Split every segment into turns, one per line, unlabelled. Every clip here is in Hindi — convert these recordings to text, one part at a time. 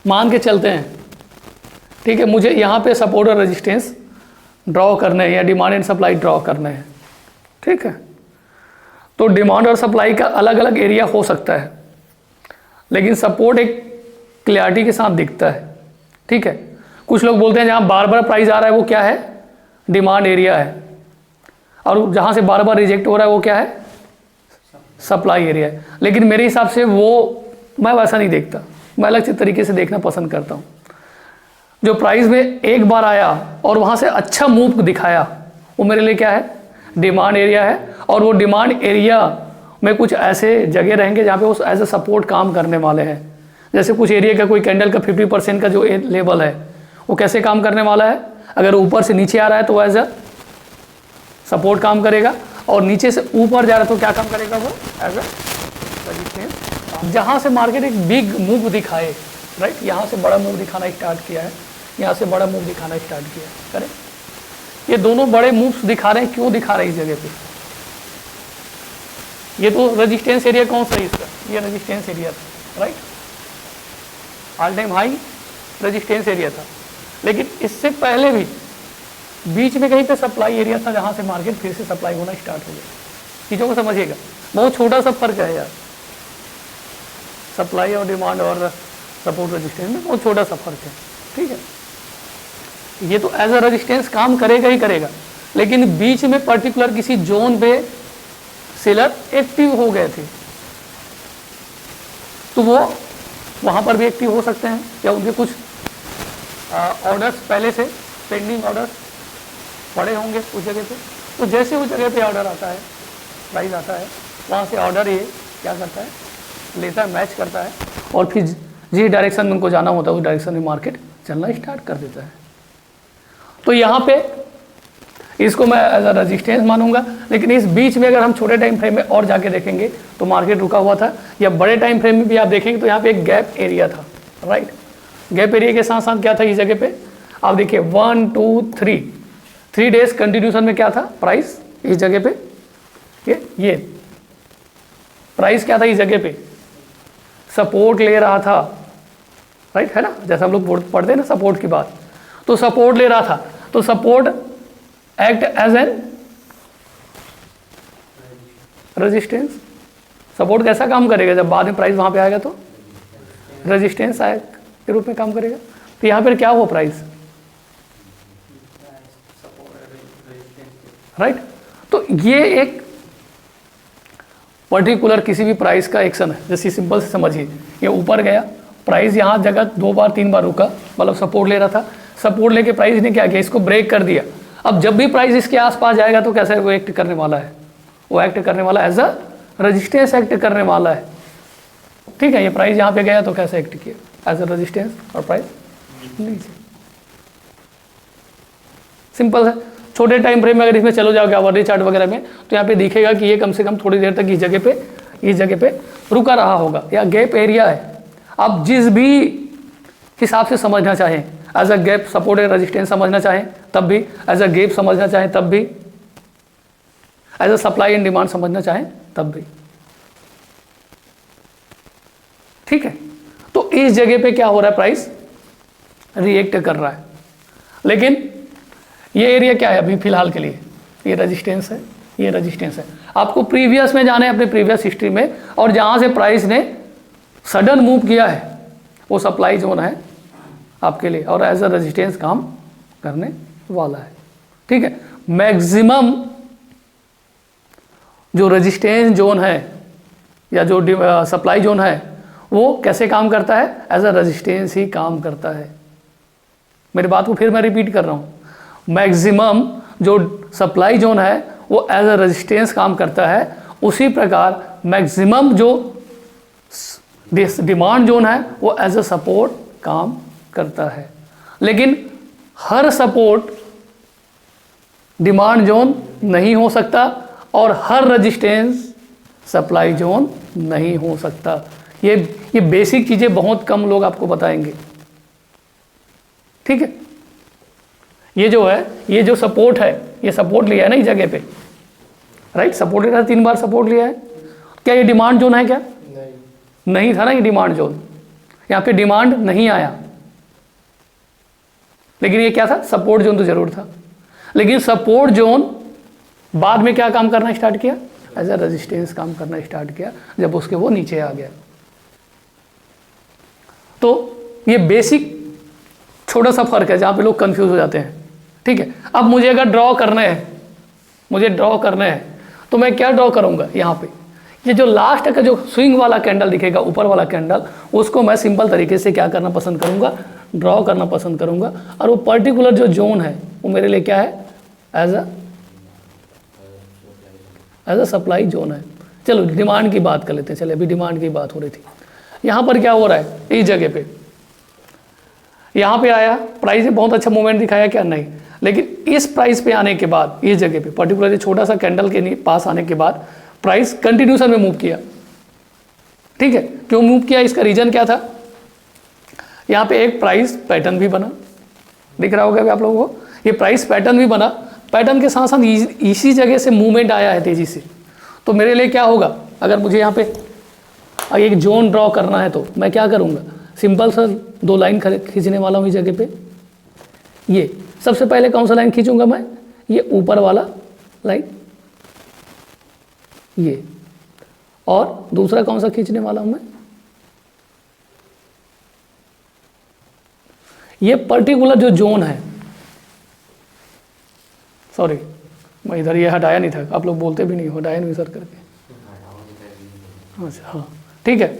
मान के चलते हैं, ठीक है, मुझे यहाँ पे सपोर्ट और रेजिस्टेंस ड्रॉ करने हैं या डिमांड एंड सप्लाई ड्रॉ करने हैं, ठीक है। तो डिमांड और सप्लाई का अलग अलग एरिया हो सकता है, लेकिन सपोर्ट एक क्लैरिटी के साथ दिखता है, ठीक है। कुछ लोग बोलते हैं जहाँ बार बार प्राइस आ रहा है वो क्या है, डिमांड एरिया है, और जहाँ से बार बार रिजेक्ट हो रहा है वो क्या है, सप्लाई एरिया है। लेकिन मेरे हिसाब से वो मैं वैसा नहीं देखता, मैं अलग तरीके से देखना पसंद करता हूँ। जो प्राइस में एक बार आया और वहाँ से अच्छा मूव दिखाया वो मेरे लिए क्या है, डिमांड एरिया है। और वो डिमांड एरिया में कुछ ऐसे जगह रहेंगे जहाँ पे वो एज ए सपोर्ट काम करने वाले हैं। जैसे कुछ एरिया का कोई कैंडल का 50% का जो लेवल है वो कैसे काम करने वाला है, अगर ऊपर से नीचे आ रहा है तो एज ए सपोर्ट काम करेगा, और नीचे से ऊपर जा रहा है तो क्या काम करेगा, वो एज ए रेजिस्टेंस। जहाँ से मार्केट एक बिग मूव दिखाए, राइट, यहाँ से बड़ा मूव दिखाना स्टार्ट किया है, यहाँ से बड़ा मूव दिखाना स्टार्ट किया है, करेक्ट। ये दोनों बड़े मूव्स दिखा रहे हैं, क्यों दिखा रहे हैं इस जगह पे, ये तो रेजिस्टेंस एरिया कौन सा है इसका, ये रेजिस्टेंस एरिया था, right, all time high resistance area था। लेकिन इससे पहले भी बीच में कहीं पे सप्लाई एरिया था जहाँ से मार्केट फिर से सप्लाई होना स्टार्ट हो गया। चीज़ों को समझिएगा, बहुत छोटा सा फर्क है यार, सप्लाई और डिमांड और सपोर्ट रेजिस्टेंस में बहुत छोटा सा फर्क है, ठीक है। ये तो एज अ रेजिस्टेंस काम करेगा ही करेगा, लेकिन बीच में पर्टिकुलर किसी जोन पे सेलर एक्टिव हो गए थे तो वो वहाँ पर भी एक्टिव हो सकते हैं, या उनके कुछ ऑर्डर्स पहले से पेंडिंग ऑर्डर्स पड़े होंगे उस जगह पे। तो जैसे उस जगह पे ऑर्डर आता है, प्राइस आता है, वहाँ से ऑर्डर ये क्या करता है, लेता है, मैच करता है, और फिर जिस डायरेक्शन में उनको जाना होता है उस डायरेक्शन में मार्केट चलना स्टार्ट कर देता है। तो यहाँ पे इसको मैं एज अ रेजिस्टेंस मानूंगा। लेकिन इस बीच में अगर हम छोटे टाइम फ्रेम में और जाके देखेंगे तो मार्केट रुका हुआ था, या बड़े टाइम फ्रेम में भी आप देखेंगे तो यहाँ पे एक गैप एरिया था, राइट। गैप एरिया के साथ साथ क्या था इस जगह पे, आप देखिए 1 2 3 डेज कंटिन्यूशन में क्या था प्राइस इस जगह पे, ये प्राइस क्या था इस जगह पे, सपोर्ट ले रहा था, राइट, है ना, जैसे हम लोग पढ़ते हैं ना सपोर्ट की बात, तो सपोर्ट ले रहा था। तो support act as an resistance. Support कैसा काम करेगा, जब बाद में प्राइस वहां पे आएगा तो रेजिस्टेंस के रूप में काम करेगा। तो यहाँ पर क्या हुआ प्राइस, राइट। तो ये एक पर्टिकुलर किसी भी प्राइस का एक्शन है, जैसे सिंपल से समझिए, ये ऊपर गया प्राइस, यहाँ जगह 2 बार 3 बार रुका, मतलब सपोर्ट ले रहा था, सपोर्ट लेके प्राइस ने क्या किया, इसको ब्रेक कर दिया। अब जब भी प्राइस इसके आसपास जाएगा तो कैसे वो एक्ट करने वाला है, वो एक्ट करने वाला एज अ रेजिस्टेंस एक्ट करने वाला है, ठीक है। ये प्राइस यहाँ पे गया तो कैसे एक्ट किया, एज अ रेजिस्टेंस, और प्राइस नीचे। सिंपल है। छोटे टाइम फ्रेम में अगर इसमें चलो जाओगे आवरली चार्ट वगैरह में तो यहाँ पे दिखेगा कि ये कम से कम थोड़ी देर तक इस जगह पे रुका रहा होगा, या गैप एरिया है। आप जिस भी हिसाब से समझना चाहें, as a gap, support and resistance समझना चाहें तब भी, एज अ गैप समझना चाहें तब भी, as a supply and demand समझना चाहें तब भी, ठीक है। तो इस जगह पे क्या हो रहा है, प्राइस रिएक्ट कर रहा है। लेकिन ये एरिया क्या है अभी फिलहाल के लिए, ये रेजिस्टेंस है, ये रेजिस्टेंस है। आपको प्रीवियस में जाना है, अपने प्रीवियस हिस्ट्री में, और जहां से प्राइस ने सडन मूव किया है वो सप्लाई जोन है आपके लिए, और एज अ रेजिस्टेंस काम करने वाला है, ठीक है। मैक्सिमम जो रेजिस्टेंस जोन है या जो सप्लाई जोन है वो कैसे काम करता है, एज अ रेजिस्टेंस ही काम करता है। मेरी बात को फिर मैं रिपीट कर रहा हूँ, मैक्सिमम जो सप्लाई जोन है वो एज अ रेजिस्टेंस काम करता है, उसी प्रकार मैक्सिमम जो डिमांड जोन है वो एज अ सपोर्ट काम करता है। लेकिन हर सपोर्ट डिमांड जोन नहीं हो सकता और हर रेजिस्टेंस सप्लाई जोन नहीं हो सकता। ये बेसिक चीज़ें बहुत कम लोग आपको बताएंगे, ठीक है। ये जो है, ये जो सपोर्ट है, ये सपोर्ट लिया है ना इस जगह पे, राइट, सपोर्ट लिया, 3 बार सपोर्ट लिया है, क्या ये डिमांड जोन है क्या? नहीं था ना ये डिमांड जोन। यहाँ पे डिमांड नहीं आया, लेकिन ये क्या था, सपोर्ट जोन तो जरूर था। लेकिन सपोर्ट जोन बाद में क्या काम करना स्टार्ट किया, एज अ रेजिस्टेंस काम करना स्टार्ट किया जब उसके वो नीचे आ गया। तो ये बेसिक छोटा सा फर्क है जहाँ पे लोग कंफ्यूज हो जाते हैं। ठीक है, अब मुझे अगर ड्रॉ करना है, मुझे ड्रॉ करना है तो मैं क्या ड्रॉ करूँगा, यहाँ पे ये जो लास्ट का जो स्विंग वाला कैंडल दिखेगा, ऊपर वाला कैंडल, उसको मैं सिंपल तरीके से क्या करना पसंद करूँगा, ड्रॉ करना पसंद करूँगा। और वो पर्टिकुलर जो जोन है वो मेरे लिए क्या है, एज अ सप्लाई जोन है। चलो डिमांड की बात कर लेते हैं। चले अभी डिमांड की बात हो रही थी। यहाँ पर क्या हो रहा है, इस जगह पे यहाँ पे आया, प्राइस ने बहुत अच्छा मूवमेंट दिखाया क्या, नहीं। लेकिन इस प्राइस पे आने के बाद, इस जगह पे पर्टिकुलरली छोटा सा कैंडल के पास आने के बाद प्राइस कंटिन्यूशन में मूव किया। ठीक है, क्यों मूव किया, इसका रीजन क्या था, यहाँ पे एक प्राइस पैटर्न भी बना, दिख रहा होगा आप लोगों को, ये प्राइस पैटर्न भी बना। पैटर्न के साथ साथ इसी जगह से मूवमेंट आया है तेजी से। तो मेरे लिए क्या होगा, अगर मुझे यहाँ पे एक जोन ड्रॉ करना है तो मैं क्या करूँगा, सिंपल सा 2 लाइन खींचने वाला हूँ इस जगह पे। ये सबसे पहले कौन सा लाइन खींचूंगा मैं, ये ऊपर वाला लाइन, ये, और दूसरा कौन सा खींचने वाला हूँ मैं, ये पर्टिकुलर जो जोन है, सॉरी मैं इधर ये हटाया नहीं था, आप लोग बोलते भी नहीं, हटाया नहीं सर करके। अच्छा हाँ ठीक है,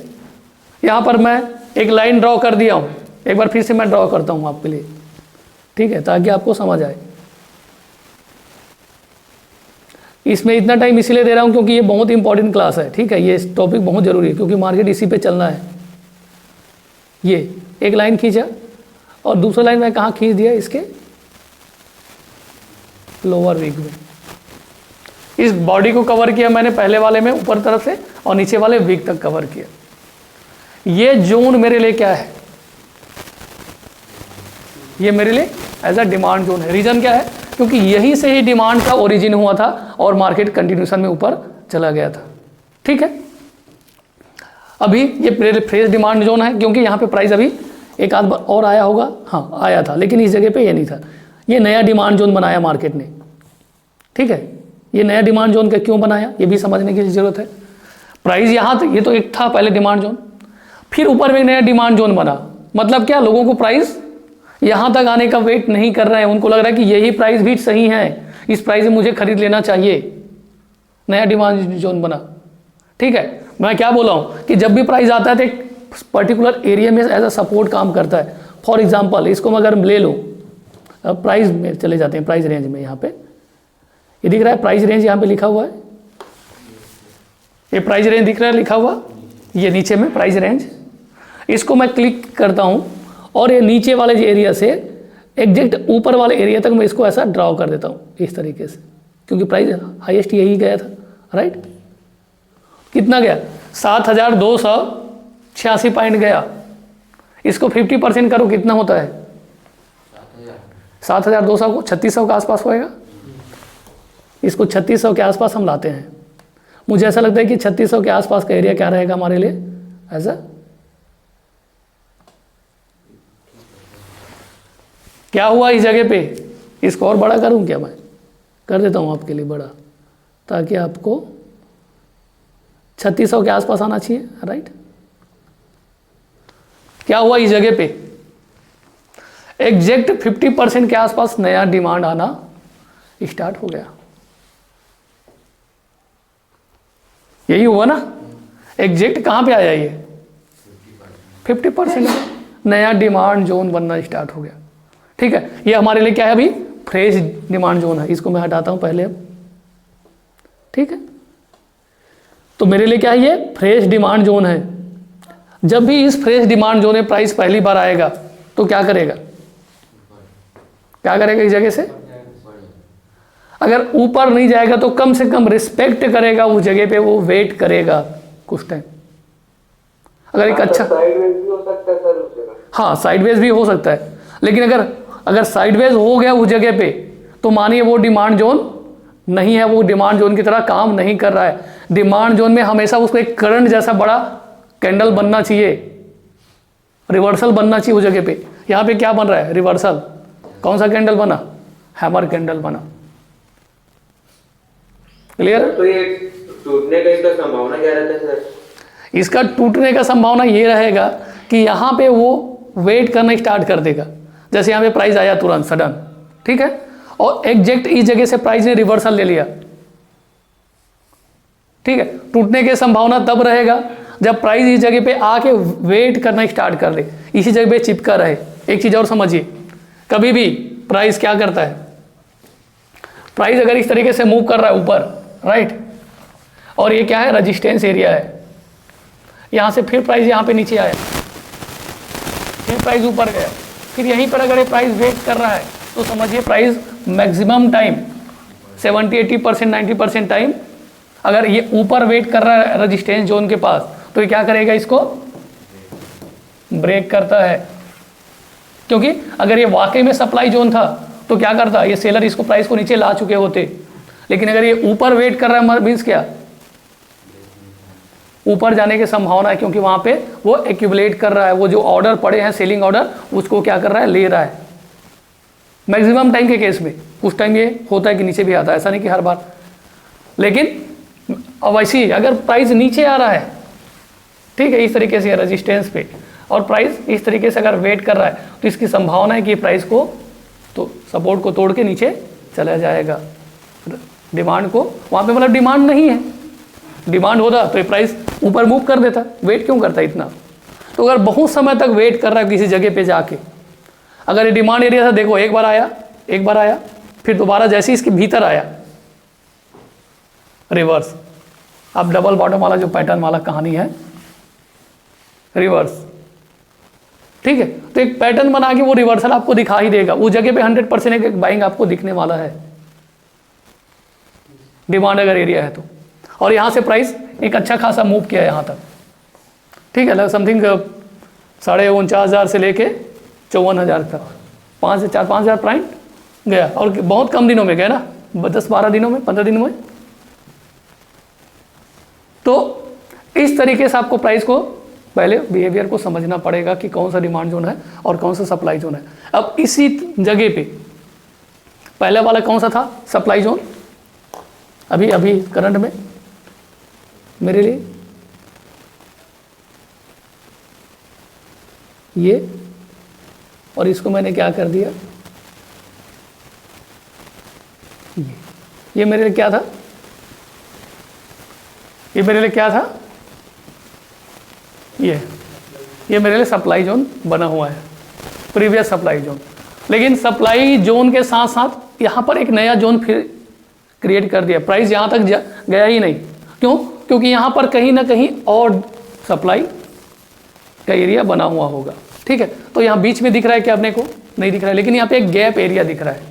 यहाँ पर मैं एक लाइन ड्रॉ कर दिया हूँ, एक बार फिर से मैं ड्रॉ करता हूँ आपके लिए, ठीक है, ताकि आपको समझ आए। इसमें इतना टाइम इसीलिए दे रहा हूँ क्योंकि ये बहुत इंपॉर्टेंट क्लास है। ठीक है, ये टॉपिक बहुत ज़रूरी है क्योंकि मार्केट इसी पे चलना है। ये एक लाइन खींचा और दूसरा लाइन मैं कहाँ खींच दिया, इसके लोअर वीक में। इस बॉडी को कवर किया मैंने पहले वाले में ऊपर तरफ से, और नीचे वाले वीक तक कवर किया। ये जोन मेरे लिए क्या है, ये मेरे लिए एज अ डिमांड जोन है। रीजन क्या है, क्योंकि यहीं से ही डिमांड का ओरिजिन हुआ था और मार्केट कंटिन्यूशन में ऊपर चला गया था। ठीक है, अभी ये फ्रेश डिमांड जोन है क्योंकि यहाँ पे प्राइस अभी एक आध बार और आया होगा, हाँ आया था, लेकिन इस जगह पे ये नहीं था। ये नया डिमांड जोन बनाया मार्केट ने। ठीक है, ये नया डिमांड जोन का क्यों बनाया ये भी समझने की जरूरत है। प्राइस यहाँ तक, ये तो एक था पहले डिमांड जोन, फिर ऊपर में नया डिमांड जोन बना। मतलब क्या, लोगों को प्राइस यहाँ तक आने का वेट नहीं कर रहे हैं, उनको लग रहा है कि यही प्राइस भी सही है, इस प्राइस में मुझे खरीद लेना चाहिए। नया डिमांड जोन बना। ठीक है, मैं क्या बोला हूँ कि जब भी प्राइस आता है तो एक पर्टिकुलर एरिया में एज अ सपोर्ट काम करता है। फॉर एग्जाम्पल इसको मैं अगर ले लूँ, अब प्राइस में चले जाते हैं, प्राइस रेंज में, यहाँ पे ये दिख रहा है प्राइस रेंज, यहाँ पे लिखा हुआ है, ये प्राइस रेंज दिख रहा है लिखा हुआ, ये नीचे में प्राइस रेंज। इसको मैं क्लिक करता हूँ और ये नीचे वाले जो एरिया से एग्जैक्ट ऊपर वाले एरिया तक मैं इसको ऐसा ड्रॉ कर देता हूँ इस तरीके से, क्योंकि प्राइस हाईएस्ट यही गया था। राइट, कितना गया, 7,286 पॉइंट गया। इसको 50% करो, कितना होता है, 7,200 को 3,600 के आसपास होएगा। इसको 3,600 के आसपास हम लाते हैं। मुझे ऐसा लगता है कि 3,600 के आसपास का एरिया क्या रहेगा हमारे लिए, ऐसा क्या हुआ इस जगह पे। इसको और बड़ा करूं क्या, मैं कर देता हूं आपके लिए बड़ा, ताकि आपको 3,600 के आसपास आना चाहिए। राइट, क्या हुआ इस जगह पे, एग्जैक्ट 50% के आसपास नया डिमांड आना स्टार्ट हो गया। यही हुआ ना, एग्जैक्ट कहां पे आया, ये 50% नया डिमांड जोन बनना स्टार्ट हो गया। ठीक है, ये हमारे लिए क्या है, अभी फ्रेश डिमांड जोन है। इसको मैं हटाता हूं पहले अब। ठीक है, तो मेरे लिए क्या है, ये फ्रेश डिमांड जोन है। जब भी इस फ्रेश डिमांड जोन में प्राइस पहली बार आएगा तो क्या करेगा, क्या करेगा इस जगह से, अगर ऊपर नहीं जाएगा तो कम से कम रिस्पेक्ट करेगा उस जगह पे, वो वेट करेगा कुछ टाइम। अगर एक अच्छा
साइडवेज भी हो सकता है सर उस जगह,
हाँ साइडवेज भी हो सकता है, लेकिन अगर साइडवेज हो गया उस जगह पे तो मानिए वो डिमांड जोन नहीं है, वो डिमांड जोन की तरह काम नहीं कर रहा है। डिमांड जोन में हमेशा उसको एक करंट जैसा बड़ा कैंडल बनना चाहिए। रिवर्सल बनना चाहिए उस जगह पे। यहाँ पे क्या बन रहा है? रिवर्सल। कौन सा कैंडल बना? हैमर कैंडल बना। क्लियर है?
तो ये टूटने का इसका संभावना क्या रहता है सर?
इसका टूटने का संभावना ये रहेगा कि यहाँ पे वो वेट करना स्टार्ट कर देगा। जैसे यहाँ पे प्राइस आया तुरंत सडन, ठीक है, और एग्जैक्ट इस जगह से प्राइस ने रिवर्सल ले लिया, ठीक है। टूटने की संभावना तब रहेगा जब प्राइस इस जगह पे आके वेट करना स्टार्ट कर दे, इसी जगह पे चिपका रहे। एक चीज़ और समझिए, कभी भी प्राइस क्या करता है, प्राइस अगर इस तरीके से मूव कर रहा है ऊपर, राइट, और ये क्या है? रेजिस्टेंस एरिया है। यहाँ से फिर प्राइस यहाँ पे नीचे आया, फिर प्राइस ऊपर गया, फिर यहीं पर अगर ये प्राइस वेट कर रहा है तो समझिए प्राइस मैक्सिमम टाइम 70-80%, 90% टाइम अगर ये ऊपर वेट कर रहा है रेजिस्टेंस जोन के पास, तो ये क्या करेगा? इसको ब्रेक करता है। क्योंकि अगर ये वाकई में सप्लाई जोन था तो क्या करता? ये सेलर इसको प्राइस को नीचे ला चुके होते। लेकिन अगर ये ऊपर वेट कर रहा है मीन्स क्या? ऊपर जाने की संभावना है, क्योंकि वहां पे वो एक्यूमुलेट कर रहा है, वो जो ऑर्डर पड़े हैं सेलिंग ऑर्डर, उसको क्या कर रहा है? ले रहा है। मैक्सिमम टाइम के केस में उस टाइम ये होता है कि नीचे भी आता है, ऐसा नहीं कि हर बार। लेकिन अब वैसे अगर प्राइस नीचे आ रहा है, ठीक है, इस तरीके से रेजिस्टेंस पे, और प्राइस इस तरीके से अगर वेट कर रहा है, तो इसकी संभावना है कि प्राइस को तो सपोर्ट को तोड़ के नीचे चला जाएगा। डिमांड को वहाँ पे मतलब डिमांड नहीं है, डिमांड होता तो ये प्राइस ऊपर मूव कर देता। वेट क्यों करता है इतना? तो अगर बहुत समय तक वेट कर रहा है किसी जगह पे जाके, अगर ये डिमांड एरिया था, देखो एक बार आया, फिर दोबारा जैसे इसके भीतर आया रिवर्स। अब डबल बॉटम वाला जो पैटर्न वाला कहानी है, रिवर्स, ठीक है। तो एक पैटर्न बना के वो रिवर्सल आपको दिखा ही देगा। उस जगह पे 100% एक बाइंग आपको दिखने वाला है, डिमांड अगर एरिया है तो। और यहाँ से प्राइस एक अच्छा खासा मूव किया है यहाँ तक, ठीक है, समथिंग 49,500 से लेके 54,000 तक, 5 से 4-5 हज़ार पॉइंट गया, और बहुत कम दिनों में गया ना, 10-12 दिनों में, 15 दिनों में। तो इस तरीके से आपको प्राइस को पहले बिहेवियर को समझना पड़ेगा कि कौन सा डिमांड जोन है और कौन सा सप्लाई जोन है। अब इसी जगह पे पहले वाला कौन सा था? Supply zone. अभी करंट में मेरे लिए ये, और इसको मैंने क्या कर दिया, ये मेरे लिए क्या था? ये मेरे लिए क्या था? ये मेरे लिए सप्लाई जोन बना हुआ है, प्रीवियस सप्लाई जोन। लेकिन सप्लाई जोन के साथ साथ यहाँ पर एक नया जोन फिर क्रिएट कर दिया। प्राइस यहाँ तक गया ही नहीं, क्यों? क्योंकि यहाँ पर कहीं ना कहीं और सप्लाई का एरिया बना हुआ होगा, ठीक है। तो यहाँ बीच में दिख रहा है क्या? अपने को नहीं दिख रहा है, लेकिन यहाँ पे एक गैप एरिया दिख रहा है।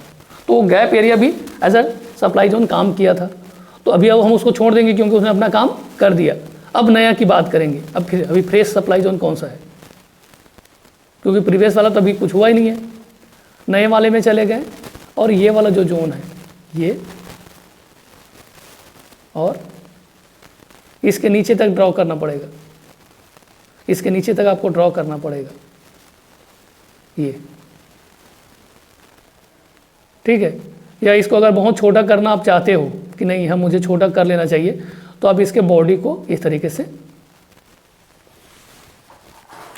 तो गैप एरिया भी एज अ सप्लाई जोन काम किया था। तो अभी अब हम उसको छोड़ देंगे क्योंकि उसने अपना काम कर दिया। अब नया की बात करेंगे। अब फिर अभी फ्रेश सप्लाई जोन कौन सा है? क्योंकि प्रीवियस वाला तो अभी कुछ हुआ ही नहीं है, नए वाले में चले गए। और ये वाला जो जोन है, ये और इसके नीचे तक ड्रॉ करना पड़ेगा, इसके नीचे तक आपको ड्रॉ करना पड़ेगा, ये, ठीक है। या इसको अगर बहुत छोटा करना आप चाहते हो कि नहीं हम मुझे छोटा कर लेना चाहिए, तो आप इसके बॉडी को इस तरीके से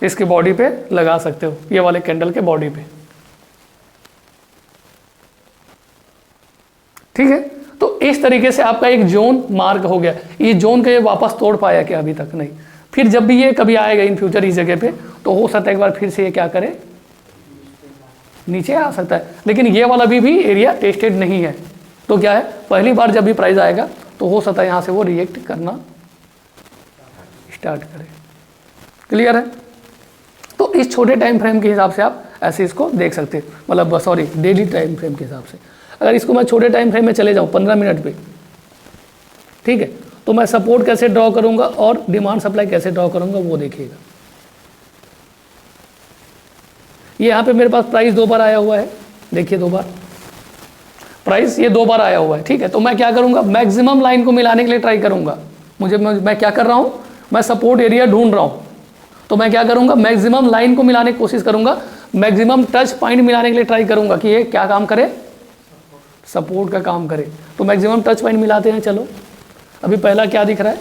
इसके बॉडी पे लगा सकते हो, ये वाले कैंडल के बॉडी पे, ठीक है। तो इस तरीके से आपका एक जोन मार्क हो गया। ये जोन का ये वापस तोड़ पाया क्या? अभी तक नहीं। फिर जब भी ये कभी आएगा इन फ्यूचर इस जगह पे, तो हो सकता है एक बार फिर से ये क्या करे, नीचे आ सकता है। लेकिन ये वाला भी एरिया टेस्टेड नहीं है, तो क्या है, पहली बार जब भी प्राइस आएगा तो हो सकता है यहाँ से वो रिएक्ट करना स्टार्ट करे। क्लियर है? तो इस छोटे टाइम फ्रेम के हिसाब से आप ऐसे इसको देख सकते हैं, मतलब सॉरी डेली टाइम फ्रेम के हिसाब से। अगर इसको मैं छोटे टाइम फ्रेम में चले जाऊँ 15 मिनट पे, ठीक है, तो मैं सपोर्ट कैसे ड्रॉ करूँगा और डिमांड सप्लाई कैसे ड्रॉ करूँगा वो देखिएगा। ये यहाँ पे मेरे पास प्राइस 2 बार आया हुआ है, देखिए 2 बार प्राइस ये 2 बार आया हुआ है, ठीक है। तो मैं क्या करूँगा, मैक्सिमम लाइन को मिलाने के लिए ट्राई करूँगा। मैं क्या कर रहा हूँ, मैं सपोर्ट एरिया ढूंढ रहा हूँ। तो मैं क्या करूँगा, मैक्सिमम लाइन को मिलाने की कोशिश करूँगा, मैक्सिमम टच पॉइंट मिलाने के लिए ट्राई करूँगा कि ये क्या काम करे, सपोर्ट का काम करे। तो मैक्सिमम टच पॉइंट मिलाते हैं। चलो अभी पहला क्या दिख रहा है,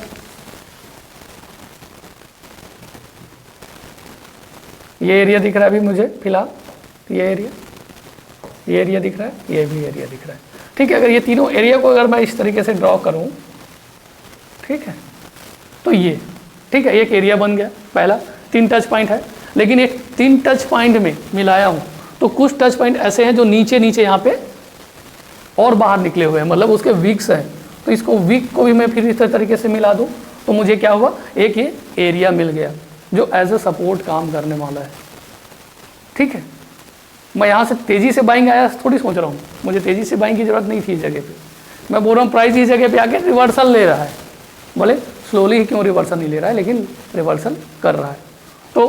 ये एरिया दिख रहा है अभी मुझे फिलहाल, ये एरिया दिख रहा है, ये भी एरिया दिख रहा है। ठीक है, अगर ये तीनों एरिया को अगर मैं इस तरीके से ड्रॉ करूं, ठीक है, तो ये ठीक है, एक एरिया बन गया पहला। 3 टच पॉइंट है, लेकिन एक 3 टच पॉइंट में मिलाया हूं तो कुछ टच पॉइंट ऐसे हैं जो नीचे नीचे यहाँ पे और बाहर निकले हुए हैं, मतलब उसके वीक्स हैं। तो इसको वीक को भी मैं फिर इस तरीके से मिला दूं तो मुझे क्या हुआ, एक ये एरिया मिल गया जो एज ए सपोर्ट काम करने वाला है। ठीक है, मैं यहाँ से तेज़ी से बाइंग आया थोड़ी सोच रहा हूँ, मुझे तेज़ी से बाइंग की ज़रूरत नहीं थी इस जगह पे। मैं बोल रहा हूँ प्राइस इस जगह पे आके रिवर्सल ले रहा है, बोले स्लोली ही क्यों रिवर्सल नहीं ले रहा है, लेकिन रिवर्सल कर रहा है। तो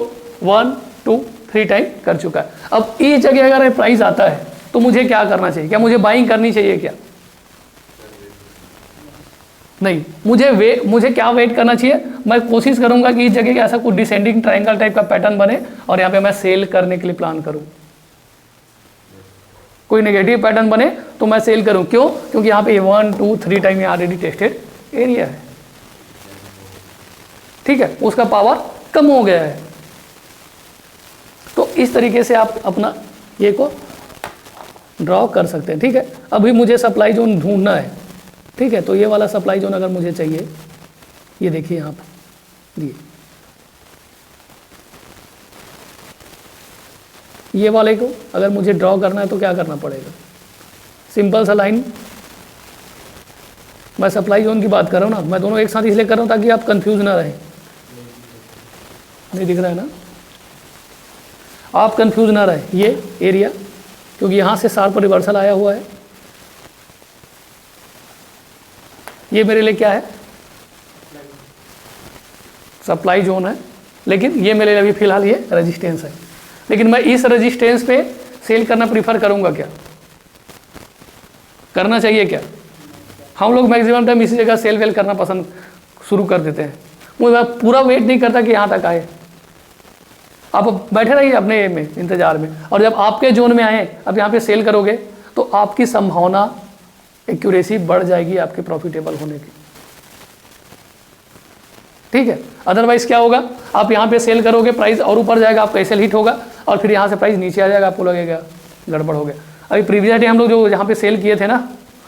1 2 3 टाइम कर चुका है। अब इस जगह अगर प्राइस आता है तो मुझे क्या करना चाहिए, क्या मुझे बाइंग करनी चाहिए क्या? नहीं, मुझे क्या वेट करना चाहिए, मैं कोशिश करूंगा कि इस जगह ऐसा कुछ डिसेंडिंग ट्रायंगल टाइप का पैटर्न बने और यहाँ पे मैं सेल करने के लिए प्लान करूं। कोई नेगेटिव पैटर्न बने तो मैं सेल करूं, क्यों? क्योंकि यहाँ पे 1 2 3 टाइम ये ऑलरेडी टेस्टेड एरिया है। ठीक है, उसका पावर कम हो गया है। तो इस तरीके से आप अपना ये को ड्रॉ कर सकते हैं। ठीक है, अभी मुझे सप्लाई जोन ढूंढना है। ठीक है, तो ये वाला सप्लाई जोन अगर मुझे चाहिए, ये देखिए यहाँ पर ये वाले को अगर मुझे ड्रॉ करना है तो क्या करना पड़ेगा, सिंपल सा लाइन। मैं सप्लाई जोन की बात कर रहा हूँ ना, मैं दोनों एक साथ इसलिए कर रहा हूँ ताकि आप कंफ्यूज ना रहें। नहीं दिख रहा है ना, आप कंफ्यूज ना रहे। ये एरिया क्योंकि यहाँ से शार्प रिवर्सल आया हुआ है, ये मेरे लिए क्या है, सप्लाई जोन है, लेकिन ये मेरे लिए अभी फिलहाल ये रेजिस्टेंस है। लेकिन मैं इस रेजिस्टेंस पे सेल करना प्रीफर करूंगा क्या, करना चाहिए क्या? हम लोग मैक्सिमम टाइम इसी जगह सेल वेल करना पसंद शुरू कर देते हैं। मुझे पूरा वेट नहीं करता कि यहाँ तक आए, आप बैठे रहिए अपने में इंतजार में, और जब आपके जोन में आए, अब यहाँ पे सेल करोगे तो आपकी संभावना एक्यूरेसी बढ़ जाएगी आपके प्रॉफिटेबल होने की। ठीक है, अदरवाइज क्या होगा, आप यहाँ पे सेल करोगे, प्राइस और ऊपर जाएगा, आपका एसएल हिट होगा, और फिर यहाँ से प्राइस नीचे आ जाएगा, आपको लगेगा गड़बड़ हो गया। अभी प्रीवियस डे हम लोग जो यहाँ पे सेल किए थे ना,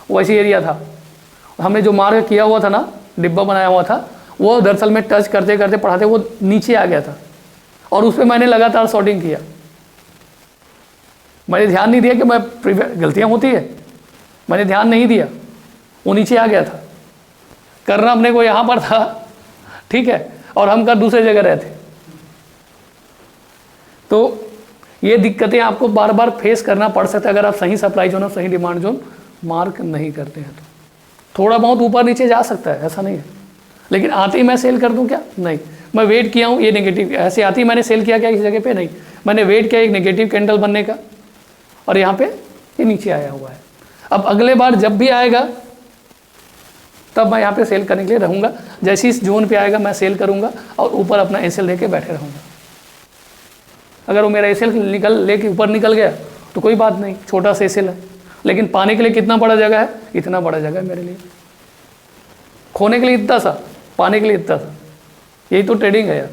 वो ऐसी एरिया था, हमने जो मार्क किया हुआ था ना, डिब्बा बनाया हुआ था, वो दरअसल में टच करते करते पढ़ाते वो नीचे आ गया था, और उस पर मैंने लगातार शॉर्टिंग किया। मैंने ध्यान नहीं दिया कि मैं गलतियाँ होती है, मैंने ध्यान नहीं दिया, वो नीचे आ गया था। करना अपने को यहाँ पर था, ठीक है, और हम कर दूसरे जगह रहे थे। तो ये दिक्कतें आपको बार बार फेस करना पड़ सकता है अगर आप सही सप्लाई जोन और सही डिमांड जोन मार्क नहीं करते हैं। तो थोड़ा बहुत ऊपर नीचे जा सकता है, ऐसा नहीं है, लेकिन आते ही मैं सेल कर दूं क्या? नहीं, मैं वेट किया हूँ, ये नेगेटिव ऐसे आते ही मैंने सेल किया क्या इस जगह पे? नहीं, मैंने वेट किया एक नेगेटिव कैंडल बनने का, और यहाँ पे ये नीचे आया हुआ है। अब अगले बार जब भी आएगा तब मैं यहाँ पे सेल करने के लिए रहूँगा। जैसे इस जोन पे आएगा मैं सेल करूँगा और ऊपर अपना एसएल लेके बैठे रहूँगा। अगर वो मेरा एसएल लेके ऊपर निकल गया तो कोई बात नहीं, छोटा सा एसएल है, लेकिन पाने के लिए कितना बड़ा जगह है, इतना बड़ा जगह है मेरे लिए। खोने के लिए इतना सा, पाने के लिए इतना सा, यही तो ट्रेडिंग है यार।